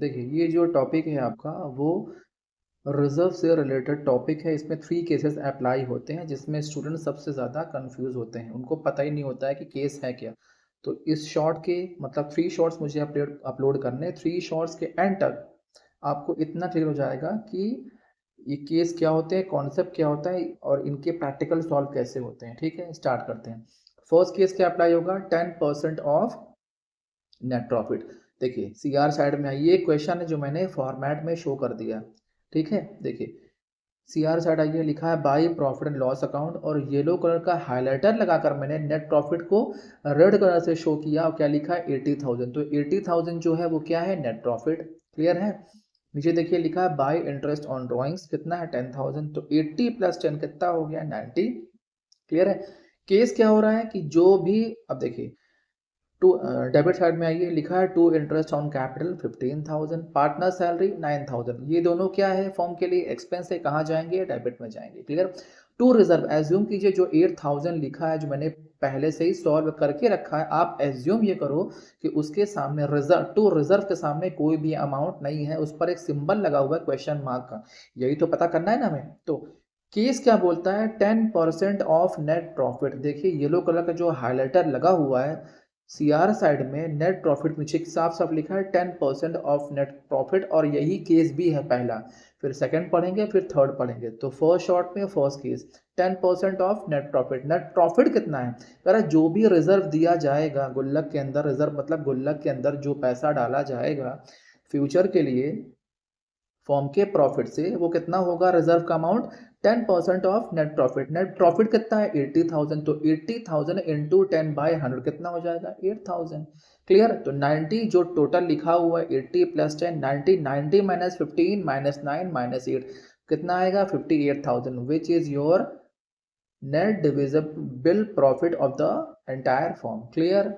देखिए ये जो टॉपिक है आपका वो रिजर्व से रिलेटेड टॉपिक है। इसमें 3 केसेस अप्लाई होते हैं जिसमें स्टूडेंट सबसे ज़्यादा कंफ्यूज होते हैं, उनको पता ही नहीं होता है कि केस है क्या। तो इस शॉर्ट के मतलब 3 शॉर्ट्स मुझे अपलोड करने हैं। 3 शॉर्ट्स के एंड तक आपको इतना क्लियर हो जाएगा कि ये केस क्या होते हैं, कॉन्सेप्ट क्या होता है और इनके प्रैक्टिकल सॉल्व कैसे होते हैं। ठीक है, स्टार्ट करते हैं। फर्स्ट केस क्या अप्लाई होगा, 10% ऑफ नेट प्रॉफिट। देखिए सी आर साइड में आइए, क्वेश्चन है जो मैंने फॉर्मेट में शो कर दिया। ठीक है, देखिए सी आर साइड आइए, लिखा है by profit and loss account और येलो कलर का हाईलाइटर लगाकर मैंने नेट प्रॉफिट को रेड कलर से शो किया और क्या लिखा है 80,000। तो 80,000 जो है वो क्या है, नेट प्रॉफिट। क्लियर है। नीचे देखिए लिखा है बाई इंटरेस्ट ऑन ड्रॉइंग्स, कितना है 10,000। तो 80 प्लस 10 कितना हो गया, 90। क्लियर है। केस क्या हो रहा है कि जो भी, अब देखिए टू डेबिट साइड में आइए, लिखा है to interest on capital 15,000, partner salary 9,000। ये दोनों क्या है, फॉर्म के लिए एक्सपेंस है, कहाँ जाएंगे, डेबिट में जाएंगे। क्लियर। टू रिजर्व, एज्यूम कीजिए जो 8,000 लिखा है जो मैंने पहले से ही सॉल्व करके रखा है, आप एज्यूम ये करो कि उसके सामने रिजर्व, टू रिजर्व के सामने कोई भी अमाउंट नहीं है, उस पर एक सिंबल लगा हुआ है क्वेश्चन मार्क का। यही तो पता करना है ना हमें। तो केस क्या बोलता है, 10% ऑफ नेट प्रॉफिट। देखिए येलो कलर का जो हाईलाइटर लगा हुआ है सी आर साइड में, नेट प्रॉफिट नीचे साफ साफ लिखा है 10% ऑफ नेट प्रॉफिट, और यही केस भी है पहला। फिर सेकंड पढ़ेंगे, फिर थर्ड पढ़ेंगे। तो फर्स्ट शॉर्ट में first case 10% of net profit. Net profit कितना है, कह रहा है जो भी रिजर्व दिया जाएगा गुल्लक के अंदर, रिजर्व मतलब गुल्लक के अंदर जो पैसा डाला जाएगा फ्यूचर के लिए फॉर्म के प्रॉफिट से, वो कितना होगा, रिजर्व का amount 10% of net profit. Net profit कितना है 80,000, तो 80,000 इंटू 10/100 कितना हो जाएगा, 8,000। क्लियर। तो 90 जो टोटल लिखा हुआ है 80 प्लस 10 90, 90 माइनस 15 माइनस 9 माइनस 8 कितना आएगा 58,000, which is your net divisible profit of the entire form. Clear.